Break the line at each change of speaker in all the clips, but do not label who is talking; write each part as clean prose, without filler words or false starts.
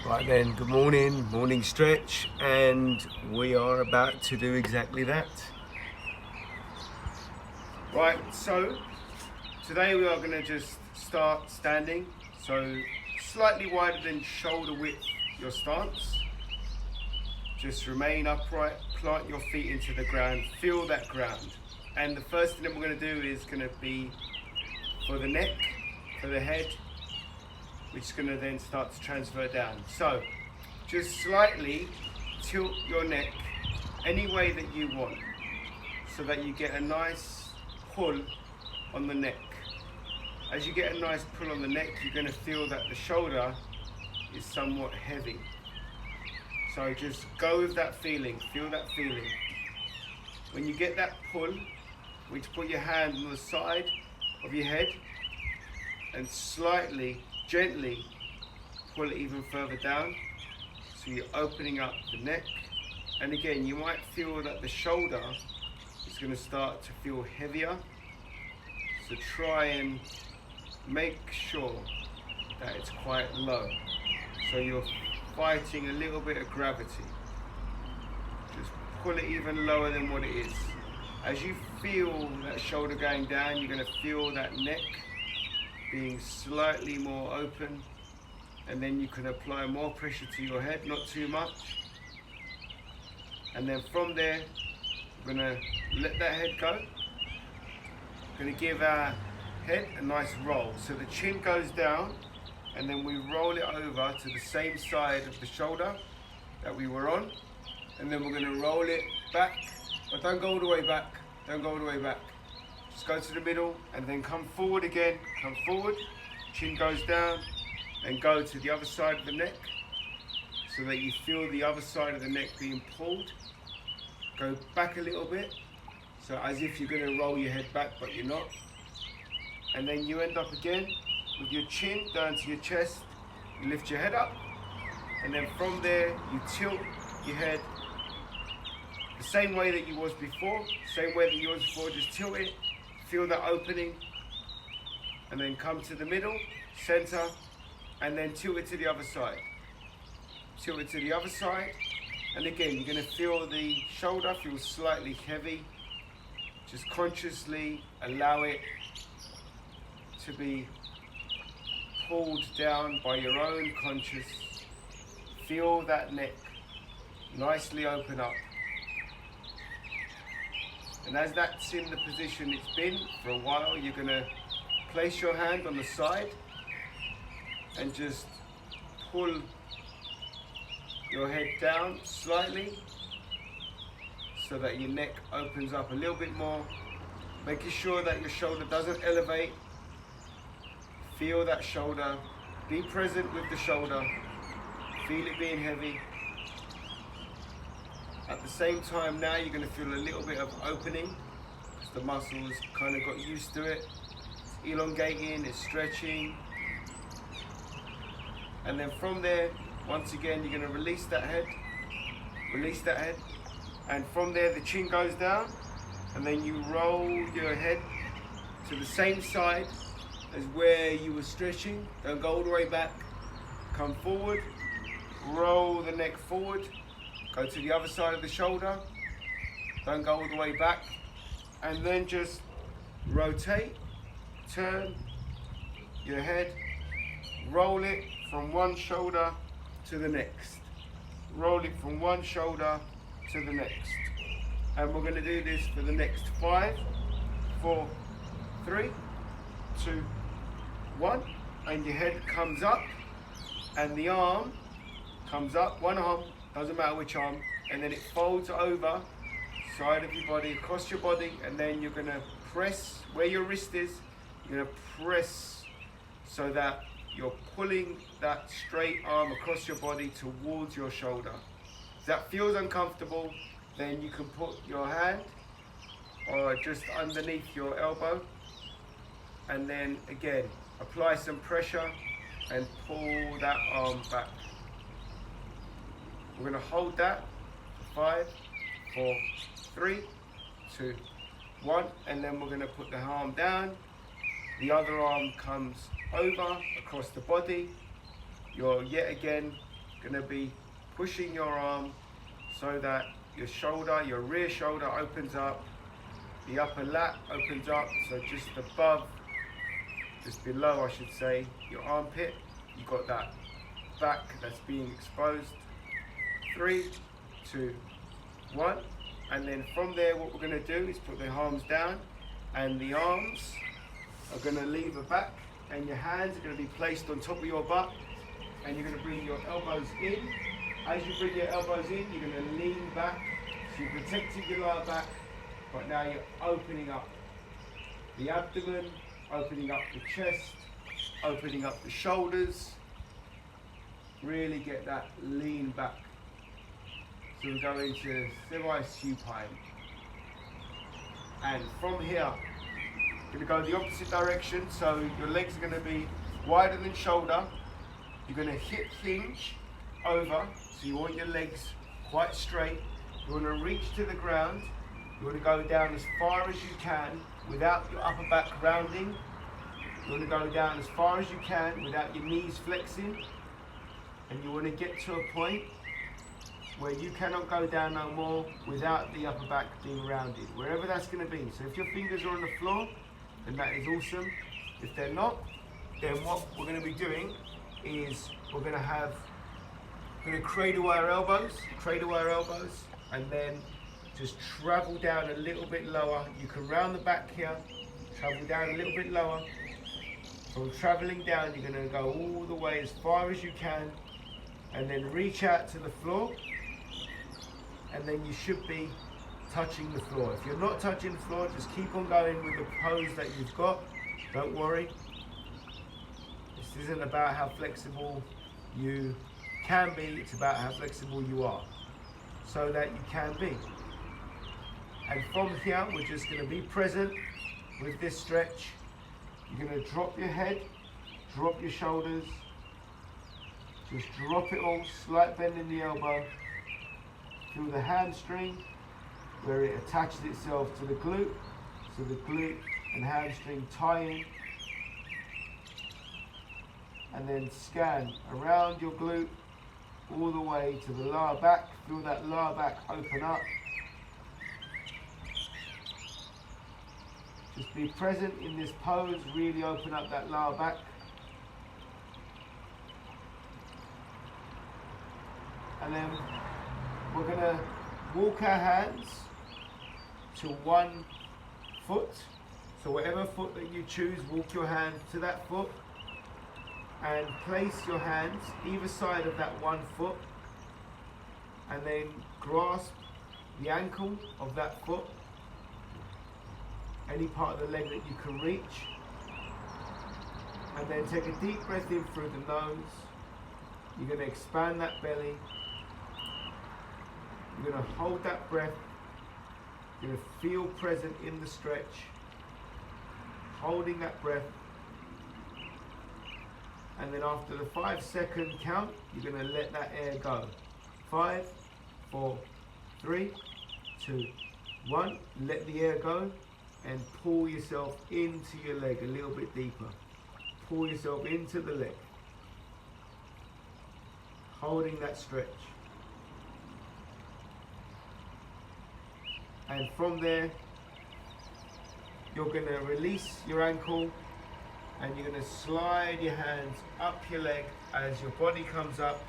Right then, good morning, morning stretch, and we are about to do exactly that. Right, so today we are going to just start standing, so slightly wider than shoulder width your stance. Just remain upright, plant your feet into the ground, feel that ground. And the first thing that we're going to do is going to be for the neck, for the head, which is going to then start to transfer down. So just slightly tilt your neck any way that you want so that you get a nice pull on the neck. As you get a nice pull on the neck, you're going to feel that the shoulder is somewhat heavy. So just go with that feeling, feel that feeling. When you get that pull, we just put your hand on the side of your head and slightly, gently pull it even further down. So you're opening up the neck. And again, you might feel that the shoulder is going to start to feel heavier. So try and make sure that it's quite low. So you're fighting a little bit of gravity. Just pull it even lower than what it is. As you feel that shoulder going down, you're going to feel that neck being slightly more open, and then you can apply more pressure to your head, not too much. And then from there, we're going to let that head go. We're going to give our head a nice roll. So the chin goes down, and then we roll it over to the same side of the shoulder that we were on. And then we're going to roll it back, but don't go all the way back, don't go all the way back. Just go to the middle and then come forward again, come forward, chin goes down, and go to the other side of the neck so that you feel the other side of the neck being pulled. Go back a little bit, so as if you're going to roll your head back, but you're not. And then you end up again with your chin down to your chest, you lift your head up, and then from there you tilt your head the same way that you was before, just tilt it, feel that opening, and then come to the middle, center, and then tilt it to the other side. Tilt it to the other side, and again you're going to feel the shoulder feel slightly heavy. Just consciously allow it to be pulled down by your own conscious. Feel that neck nicely open up. And as that's in the position it's been for a while, you're going to place your hand on the side and just pull your head down slightly so that your neck opens up a little bit more, making sure that your shoulder doesn't elevate. Feel that shoulder, be present with the shoulder, feel it being heavy. At the same time now you're going to feel a little bit of opening because the muscles kind of got used to it. It's elongating, it's stretching. And then from there, once again, you're going to release that head, and from there the chin goes down, and then you roll your head to the same side as where you were stretching. Don't go all the way back, come forward, roll the neck forward, go to the other side of the shoulder, don't go all the way back, and then just rotate, turn your head, roll it from one shoulder to the next. Roll it from one shoulder to the next. And we're going to do this for the next 5, 4, 3, 2, 1. And your head comes up and the arm comes up, one arm, doesn't matter which arm, and then it folds over side of your body, across your body, and then you're going to press where your wrist is. You're going to press so that you're pulling that straight arm across your body towards your shoulder. If that feels uncomfortable, then you can put your hand or just underneath your elbow, and then again apply some pressure and pull that arm back. We're going to hold that for 5, 4, 3, 2, 1, and then we're going to put the arm down. The other arm comes over across the body. You're yet again going to be pushing your arm so that your shoulder, your rear shoulder opens up, the upper lat opens up, so just above, just below I should say, your armpit, you've got that back that's being exposed. 3, 2, 1, and then from there what we're going to do is put the arms down, and the arms are going to leave the back, and your hands are going to be placed on top of your butt, and you're going to bring your elbows in. As you bring your elbows in, you're going to lean back, so you're protecting your lower back, but now you're opening up the abdomen, opening up the chest, opening up the shoulders. Really get that lean back. So we go into semi-supine. And from here, you're going to go the opposite direction, so your legs are going to be wider than shoulder. You're going to hip hinge over, so you want your legs quite straight. You want to reach to the ground. You want to go down as far as you can without your upper back rounding. You want to go down as far as you can without your knees flexing. And you want to get to a point where you cannot go down no more without the upper back being rounded, wherever that's going to be. So if your fingers are on the floor, then that is awesome. If they're not, then what we're going to be doing is we're going to cradle our elbows, and then just travel down a little bit lower. You can round the back here, travel down a little bit lower. From traveling down, you're going to go all the way as far as you can, and then reach out to the floor, and then you should be touching the floor. If you're not touching the floor, just keep on going with the pose that you've got. Don't worry. This isn't about how flexible you can be, it's about how flexible you are, so that you can be. And from here, we're just going to be present with this stretch. You're going to drop your head, drop your shoulders, just drop it all, slight bend in the elbow. Feel the hamstring where it attaches itself to the glute, so the glute and hamstring tie in. And then scan around your glute all the way to the lower back. Feel that lower back open up. Just be present in this pose, really open up that lower back. And then we're going to walk our hands to one foot. So whatever foot that you choose, walk your hand to that foot and place your hands either side of that one foot, and then grasp the ankle of that foot, any part of the leg that you can reach, and then take a deep breath in through the nose. You're going to expand that belly. You're going to hold that breath. You're going to feel present in the stretch, holding that breath. And then after the 5-second count, you're going to let that air go. 5, 4, 3, 2, 1. Let the air go and pull yourself into your leg a little bit deeper. Pull yourself into the leg, holding that stretch. And from there, you're going to release your ankle, and you're going to slide your hands up your leg as your body comes up.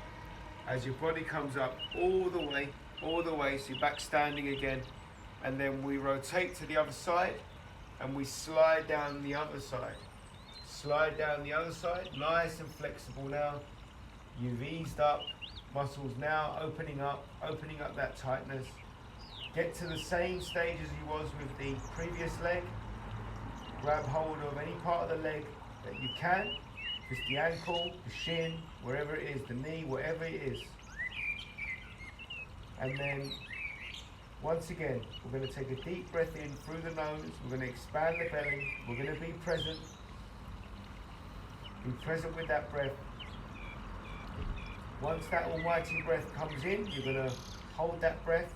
As your body comes up all the way, so you're back standing again. And then we rotate to the other side, and we slide down the other side. Slide down the other side, nice and flexible now. You've eased up, muscles now opening up that tightness. Get to the same stage as you was with the previous leg. Grab hold of any part of the leg that you can, just the ankle, the shin, wherever it is, the knee, whatever it is. And then, once again, we're going to take a deep breath in through the nose. We're going to expand the belly. We're going to be present. Be present with that breath. Once that almighty breath comes in, you're going to hold that breath.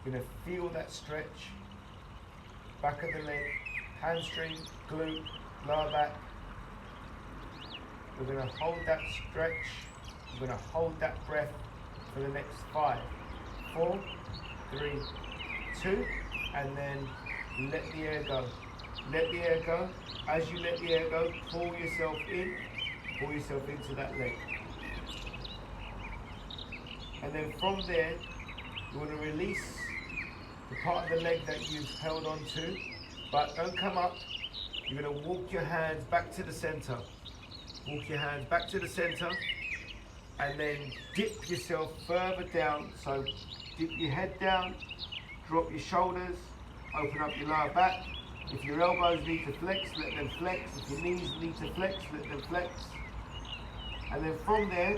You're going to feel that stretch. Back of the leg, hamstring, glute, lower back. We're going to hold that stretch, We're going to hold that breath for the next 5, 4, 3, 2, and then let the air go. Let the air go. As you let the air go, pull yourself into that leg. And then from there, you want to release the part of the leg that you've held on to, but don't come up. You're going to walk your hands back to the center. Walk your hands back to the center, and then dip yourself further down. So dip your head down, drop your shoulders, open up your lower back. If your elbows need to flex, let them flex. If your knees need to flex, let them flex. And then from there,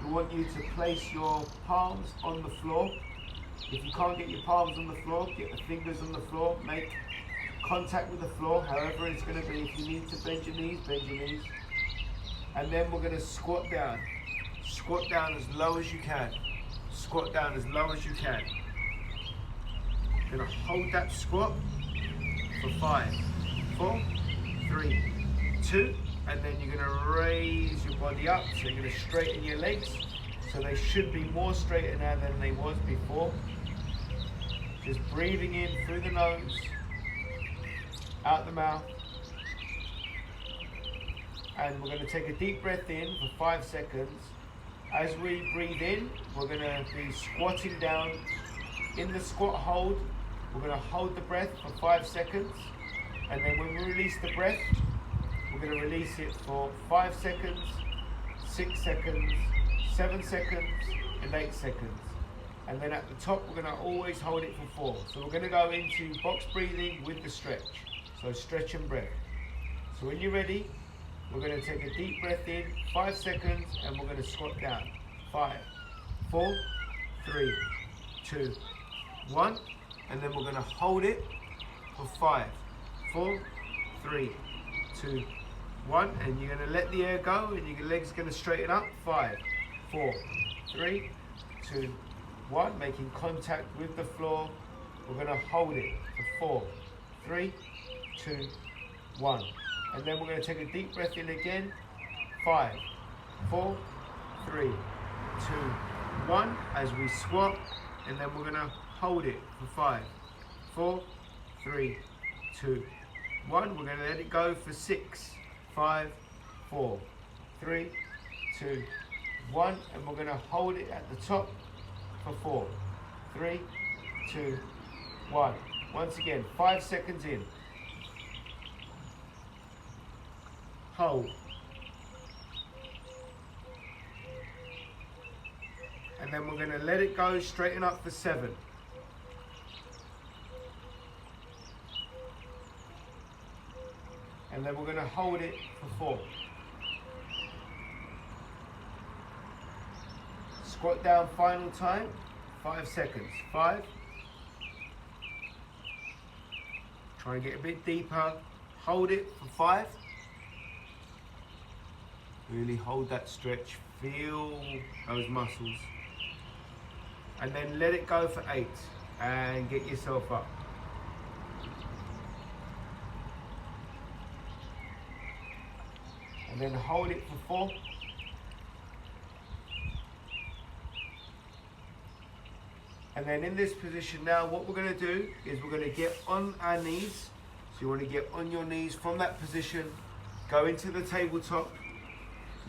we want you to place your palms on the floor. If you can't get your palms on the floor, get the fingers on the floor. Make contact with the floor, however it's going to be. If you need to bend your knees, bend your knees. And then we're going to squat down. Squat down as low as you can. Squat down as low as you can. You're going to hold that squat for 5, 4, 3, 2, and then you're going to raise your body up. So you're going to straighten your legs. So they should be more straighter now than they was before. Just breathing in through the nose, out the mouth. And we're going to take a deep breath in for 5 seconds. As we breathe in, we're going to be squatting down. In the squat hold, we're going to hold the breath for 5 seconds. And then when we release the breath, we're going to release it for 5 seconds, 6 seconds, 7 seconds, and 8 seconds. And then at the top, we're going to always hold it for 4. So we're going to go into box breathing with the stretch. So stretch and breath. So when you're ready, we're going to take a deep breath in, 5 seconds, and we're going to squat down. 5, 4, 3, 2, 1. And then we're going to hold it for 5, 4, 3, 2, 1. And you're going to let the air go, and your legs are going to straighten up. 5, 4, 3, 2, 1. Making contact with the floor. We're going to hold it for 4, 3, 2, 1. And then we're going to take a deep breath in again. 5, 4, 3, 2, 1. As we squat, and then we're going to hold it for 5, 4, 3, 2, 1. We're going to let it go for 6, 5, 4, 3, 2, 1. And we're going to hold it at the top for 4, 3, 2, 1. Once again, 5 seconds in. Hold. And then we're going to let it go, straighten up for 7. And then we're going to hold it for 4. Squat down final time, 5 seconds. 5. Try and get a bit deeper. Hold it for 5. Really hold that stretch, feel those muscles. And then let it go for 8 and get yourself up. And then hold it for 4. And then in this position now, what we're going to do is we're going to get on our knees. So you want to get on your knees from that position, go into the tabletop.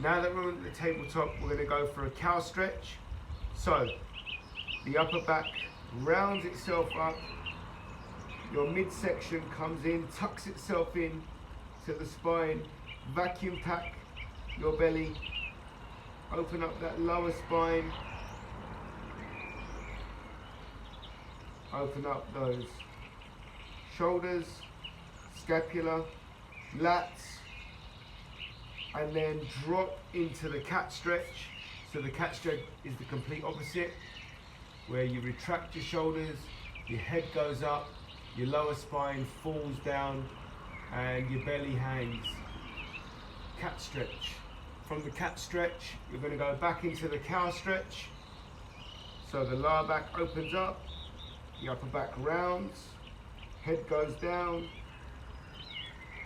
Now that we're on the tabletop, we're going to go for a cow stretch. So the upper back rounds itself up. Your midsection comes in, tucks itself in to the spine. Vacuum pack your belly. Open up that lower spine. Open up those shoulders, scapula, lats. And then drop into the cat stretch. So the cat stretch is the complete opposite, where you retract your shoulders, your head goes up, your lower spine falls down, and your belly hangs. Cat stretch. From the cat stretch, you're going to go back into the cow stretch. So the lower back opens up, the upper back rounds, head goes down,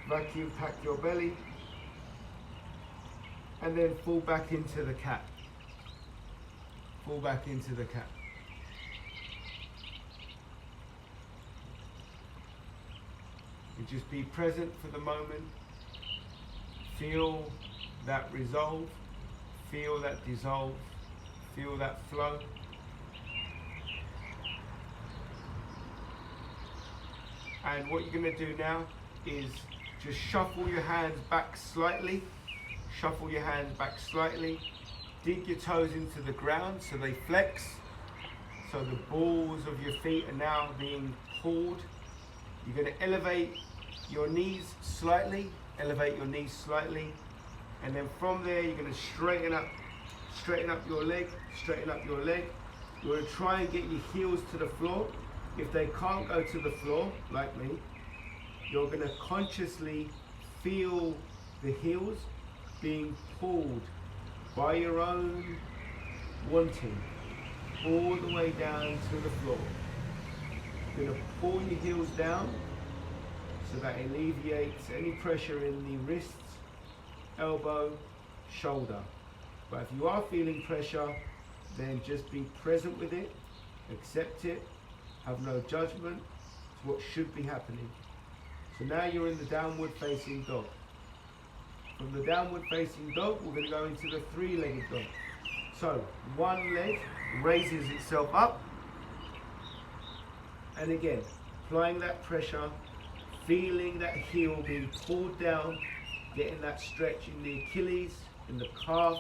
vacuum pack your belly, and then fall back into the cat. fall back into the cat. You just be present for the moment. Feel that resolve, feel that dissolve, feel that flow. And what you're going to do now is just shuffle your hands back slightly. Shuffle your hands back slightly. Dig your toes into the ground so they flex. So the balls of your feet are now being pulled. You're going to elevate your knees slightly. Elevate your knees slightly. And then from there you're going to straighten up your leg. Straighten up your leg. You're going to try and get your heels to the floor. If they can't go to the floor, like me, you're going to consciously feel the heels being pulled by your own wanting all the way down to the floor. You're going to pull your heels down so that alleviates any pressure in the wrists, elbow, shoulder. But if you are feeling pressure, then just be present with it, accept it, have no judgment. It's what should be happening. So now you're in the downward facing dog. From the downward facing dog, we're going to go into the three-legged dog. So one leg raises itself up, and again, applying that pressure, feeling that heel being pulled down, getting that stretch in the Achilles, in the calf,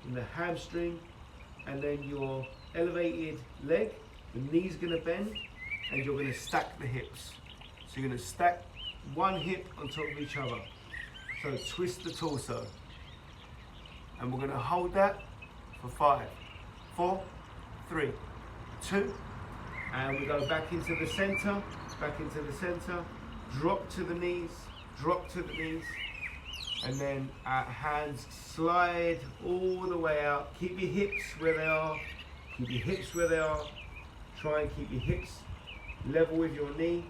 in the hamstring, and then your elevated leg, the knee's going to bend, and you're going to stack the hips. So you're going to stack one hip on top of each other. So twist the torso. And we're going to hold that for 5, 4, 3, 2, and we go back into the center, drop to the knees, and then our hands slide all the way out. Keep your hips where they are, Try and keep your hips level with your knee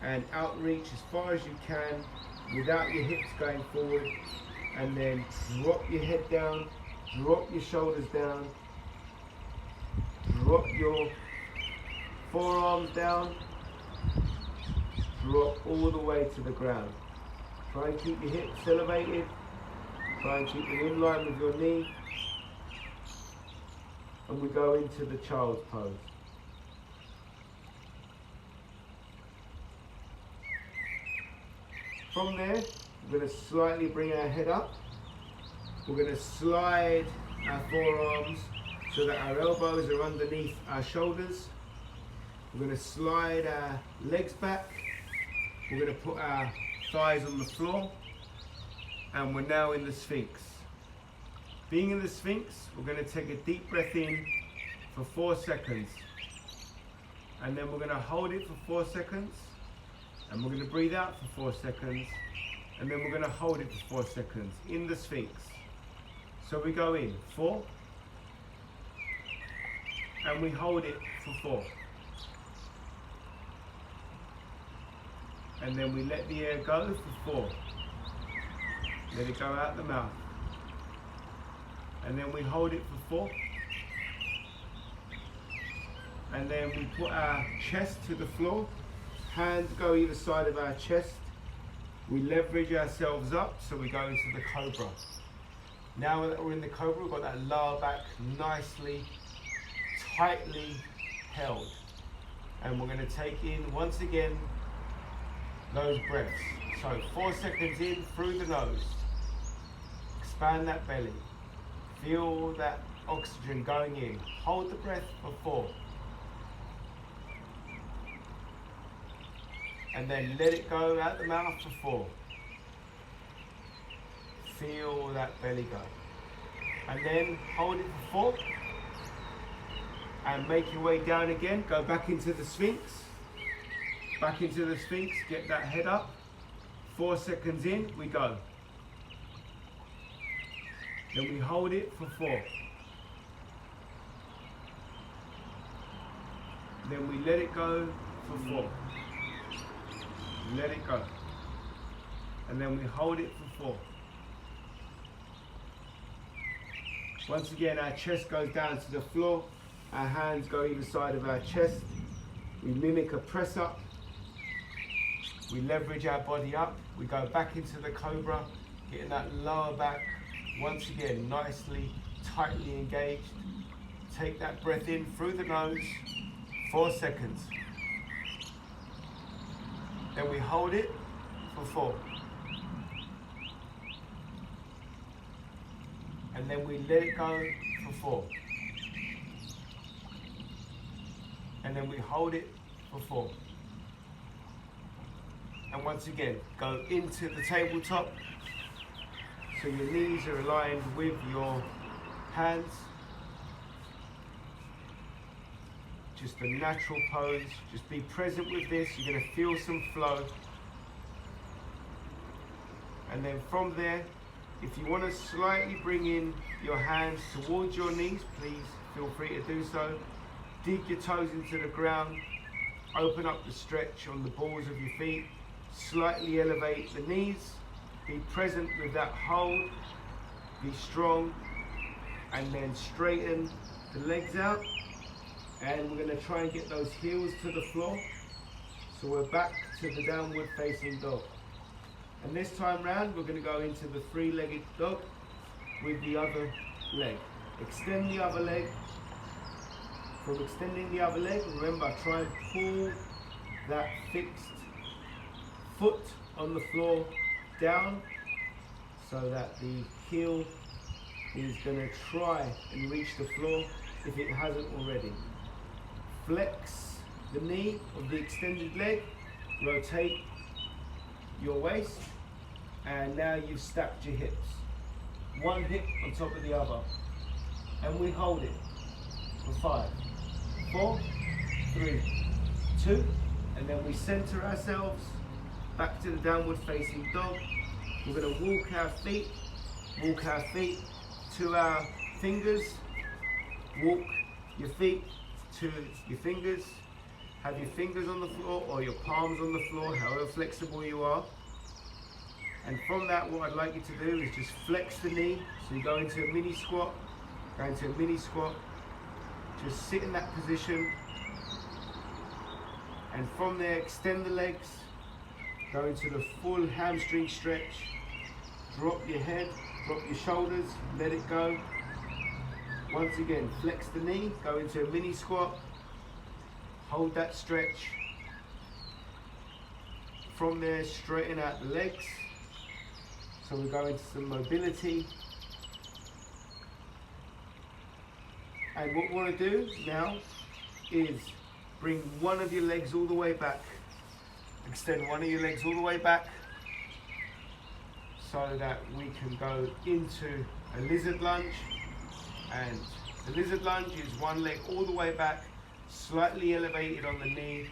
and outreach as far as you can without your hips going forward, and then drop your head down, drop your shoulders down, drop your forearms down, drop all the way to the ground. Try and keep your hips elevated, try and keep them in line with your knee, and we go into the child's pose. From there, we're going to slightly bring our head up. We're going to slide our forearms so that our elbows are underneath our shoulders. We're going to slide our legs back. We're going to put our thighs on the floor. And we're now in the Sphinx. Being in the Sphinx, we're going to take a deep breath in for 4 seconds. And then we're going to hold it for 4 seconds. And we're going to breathe out for 4 seconds. And then we're going to hold it for 4 seconds in the Sphinx. So we go in 4. And we hold it for 4. And then we let the air go for 4. Let it go out the mouth. And then we hold it for 4. And then we put our chest to the floor. Hands go either side of our chest. We leverage ourselves up, so we go into the Cobra. Now that we're in the Cobra, we've got that lower back nicely, tightly held. And we're going to take in, once again, those breaths. So 4 seconds in through the nose. Expand that belly. Feel that oxygen going in. Hold the breath for 4. And then let it go out the mouth for 4. Feel that belly go. And then hold it for 4. And make your way down again. Go back into the Sphinx. Back into the Sphinx. Get that head up. 4 seconds in, we go. Then we hold it for 4. Then we let it go for 4. Let it go. And then we hold it for 4. Once again, our chest goes down to the floor. Our hands go either side of our chest. We mimic a press up. We leverage our body up. We go back into the Cobra, getting that lower back once again nicely, tightly engaged. Take that breath in through the nose, 4 seconds. Then we hold it for 4. And then we let it go for 4. And then we hold it for 4. And once again, go into the tabletop. So your knees are aligned with your hands. Just a natural pose. Just be present with this. You're going to feel some flow. And then from there, if you want to slightly bring in your hands towards your knees, please feel free to do so. Dig your toes into the ground. Open up the stretch on the balls of your feet. Slightly elevate the knees. Be present with that hold. Be strong. And then straighten the legs out. And we're going to try and get those heels to the floor. So we're back to the downward facing dog. And this time round, we're going to go into the 3-legged dog with the other leg. Extend the other leg. From extending the other leg, remember, try and pull that fixed foot on the floor down so that the heel is going to try and reach the floor if it hasn't already. Flex the knee of the extended leg, rotate your waist, and now you've stacked your hips. One hip on top of the other. And we hold it for 5, 4, 3, 2, and then we center ourselves back to the downward facing dog. We're going to walk our feet to our fingers. Walk your feet to your fingers. Have your fingers on the floor or your palms on the floor, however flexible you are. And from that, what I'd like you to do is just flex the knee. So you go into a mini squat, just sit in that position. And from there, extend the legs, go into the full hamstring stretch. Drop your head, drop your shoulders, let it go. Once again, flex the knee, go into a mini squat. Hold that stretch. From there, straighten out the legs. So we go into some mobility. And what we want to do now is bring one of your legs all the way back. Extend one of your legs all the way back so that we can go into a lizard lunge. And the lizard lunge is one leg all the way back, slightly elevated on the knee.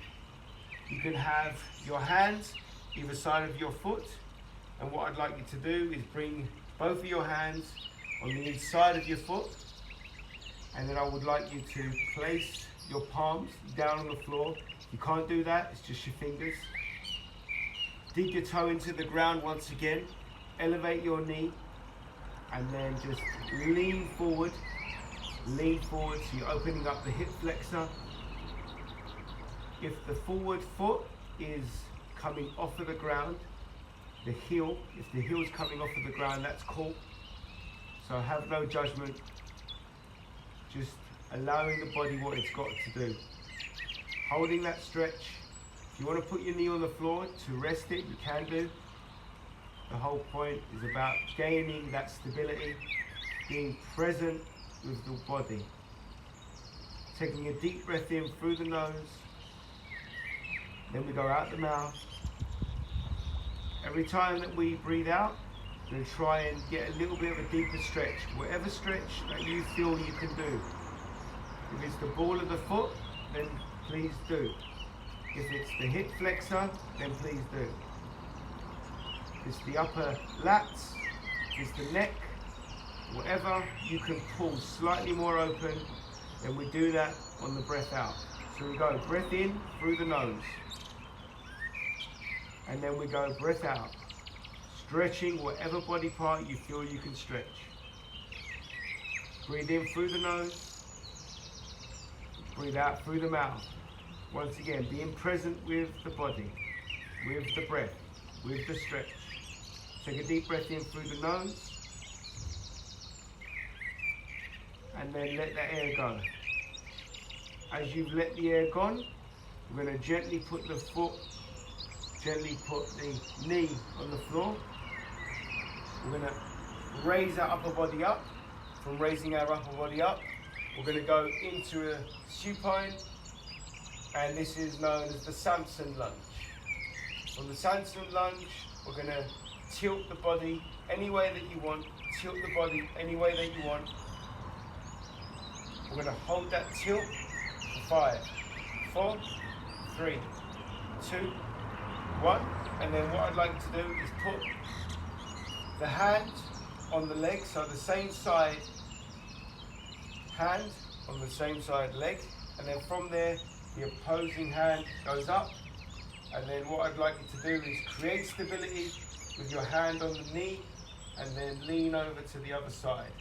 You can have your hands either side of your foot, and what I'd like you to do is bring both of your hands on the inside of your foot, and then I would like you to place your palms down on the floor. If you can't do that, it's just your fingers. Dig your toe into the ground once again, elevate your knee, and then just lean forward so you're opening up the hip flexor. If the forward foot is coming off of the ground, if the heel's coming off of the ground, that's cool. So have no judgment, just allowing the body what it's got to do. Holding that stretch. If you want to put your knee on the floor to rest it, you can do. The whole point is about gaining that stability, being present with the body. Taking a deep breath in through the nose, then we go out the mouth. Every time that we breathe out, we're going to try and get a little bit of a deeper stretch, whatever stretch that you feel you can do. If it's the ball of the foot, then please do. If it's the hip flexor, then please do. If it's the upper lats, if it's the neck, whatever you can pull slightly more open, then we do that on the breath out. So we go breath in through the nose, and then we go breath out, stretching whatever body part you feel you can stretch. Breathe in through the nose. Breathe out through the mouth. Once again, being present with the body, with the breath, with the stretch. Take a deep breath in through the nose. And then let the air go. As you've let the air gone, we're going to gently put the foot, gently put the knee on the floor. We're going to raise our upper body up. From raising our upper body up, we're going to go into a supine, and this is known as the Sandstone Lunge. On the Sandstone Lunge, we're going to tilt the body any way that you want, tilt the body any way that you want. We're going to hold that tilt for 5, 4, 3, 2, 1, and then what I'd like to do is put the hand on the leg, so the same side hand on the same side leg, and then from there the opposing hand goes up, and then what I'd like you to do is create stability with your hand on the knee and then lean over to the other side,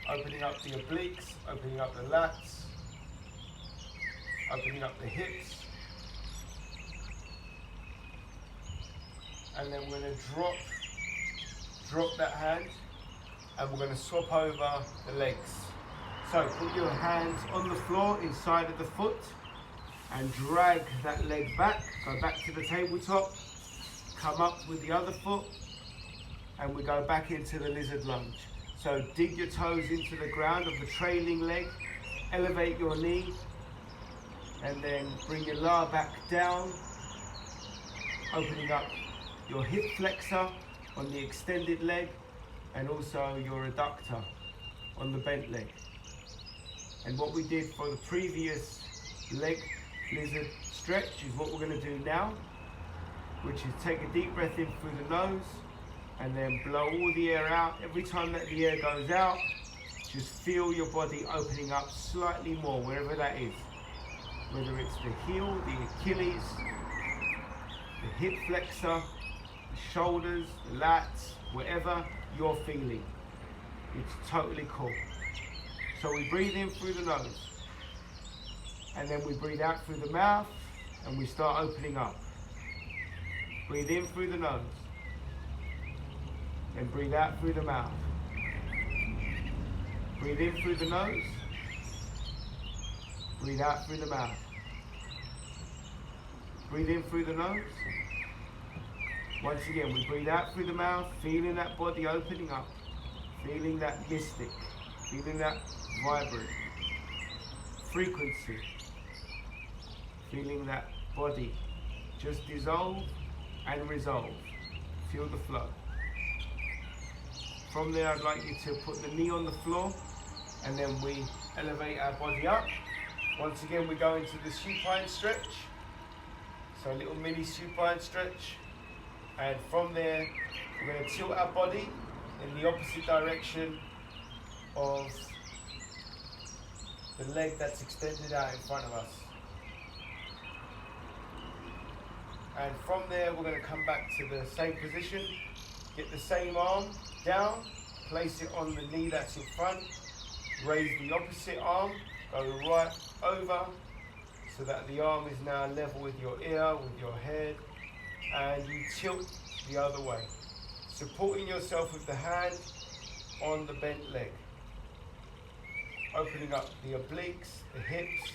opening up the obliques, opening up the lats, opening up the hips, and then we're going to drop that hand, and we're going to swap over the legs. So put your hands on the floor inside of the foot and drag that leg back. Go back to the tabletop, come up with the other foot, and we go back into the lizard lunge. So dig your toes into the ground of the trailing leg, elevate your knee, and then bring your lower back down, opening up your hip flexor on the extended leg, and also your adductor on the bent leg. And what we did for the previous leg lizard stretch is what we're going to do now, which is take a deep breath in through the nose and then blow all the air out. Every time that the air goes out, just feel your body opening up slightly more, wherever that is. Whether it's the heel, the Achilles, the hip flexor, the shoulders, the lats, whatever you're feeling. It's totally cool. So we breathe in through the nose, and then we breathe out through the mouth, and we start opening up. Breathe in through the nose, and breathe out through the mouth. Breathe in through the nose, breathe out through the mouth. Breathe in through the nose. Once again, we breathe out through the mouth, feeling that body opening up, feeling that mystic, feeling that vibrant frequency, feeling that body just dissolve and resolve. Feel the flow. From there, I'd like you to put the knee on the floor, and then we elevate our body up. Once again, we go into the supine stretch. So a little mini supine stretch. And from there, we're going to tilt our body in the opposite direction of the leg that's extended out in front of us. And from there, we're going to come back to the same position, get the same arm down, place it on the knee that's in front, raise the opposite arm, go right over, so that the arm is now level with your ear, with your head, and you tilt the other way, supporting yourself with the hand on the bent leg, opening up the obliques, the hips,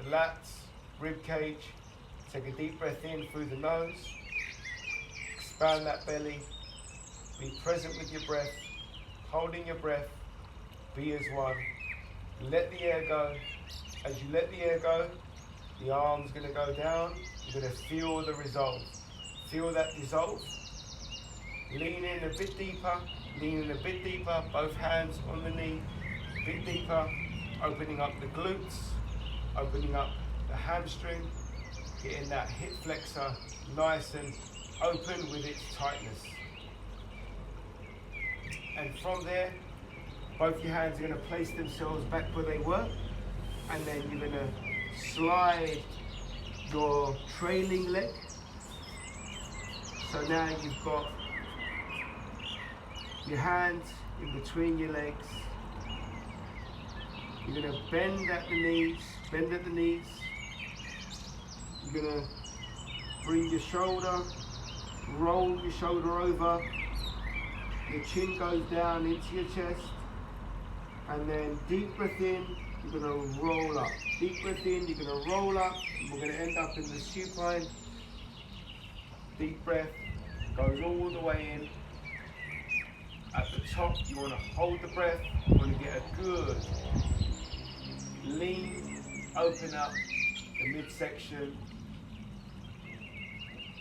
the lats, rib cage. Take a deep breath in through the nose, expand that belly, be present with your breath, holding your breath, be as one. Let the air go. As you let the air go, the arm's going to go down. You're going to feel the resolve. Feel that dissolve. Lean in a bit deeper, lean in a bit deeper, both hands on the knee, a bit deeper, opening up the glutes, opening up the hamstring, getting that hip flexor nice and open with its tightness. And from there, both your hands are going to place themselves back where they were, and then you're going to slide your trailing leg. So now you've got your hands in between your legs, You're going to bend at the knees, bend at the knees. You're going to bring your shoulder, roll your shoulder over. Your chin goes down into your chest. And then deep breath in, you're going to roll up. Deep breath in, you're going to roll up. And we're going to end up in the supine. Deep breath goes all the way in. At the top, you want to hold the breath. You want to get a good lean, open up the midsection.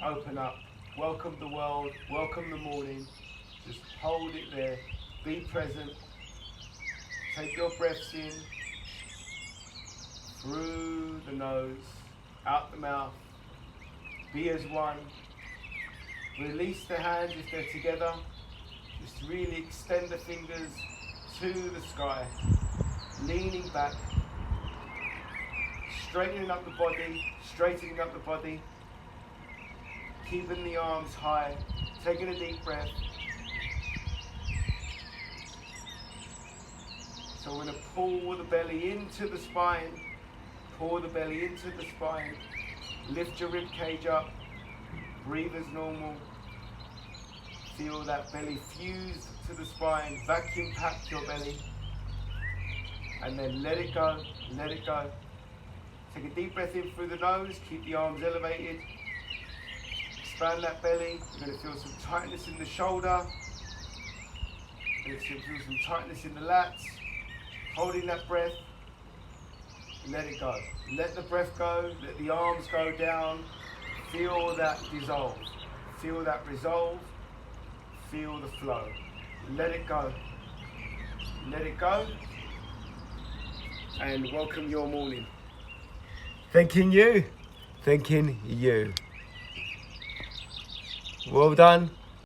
Open up. Welcome the world. Welcome the morning. Just hold it there. Be present. Take your breaths in through the nose, out the mouth. Be as one. Release the hands if they're together. Just really extend the fingers to the sky. Leaning back. Straightening up the body. Straightening up the body. Keeping the arms high. Taking a deep breath. So we're going to pull the belly into the spine. Pull the belly into the spine. Lift your rib cage up. Breathe as normal. Feel that belly fused to the spine. Vacuum pack your belly. And then let it go. Let it go. Take a deep breath in through the nose. Keep the arms elevated. Expand that belly. You're going to feel some tightness in the shoulder. You're going to feel some tightness in the lats. Holding that breath. Let it go. Let the breath go. Let the arms go down. Feel that dissolve. Feel that resolve. Feel the flow. Let it go. Let it go. And welcome your morning. Thanking you. Thanking you. Well done.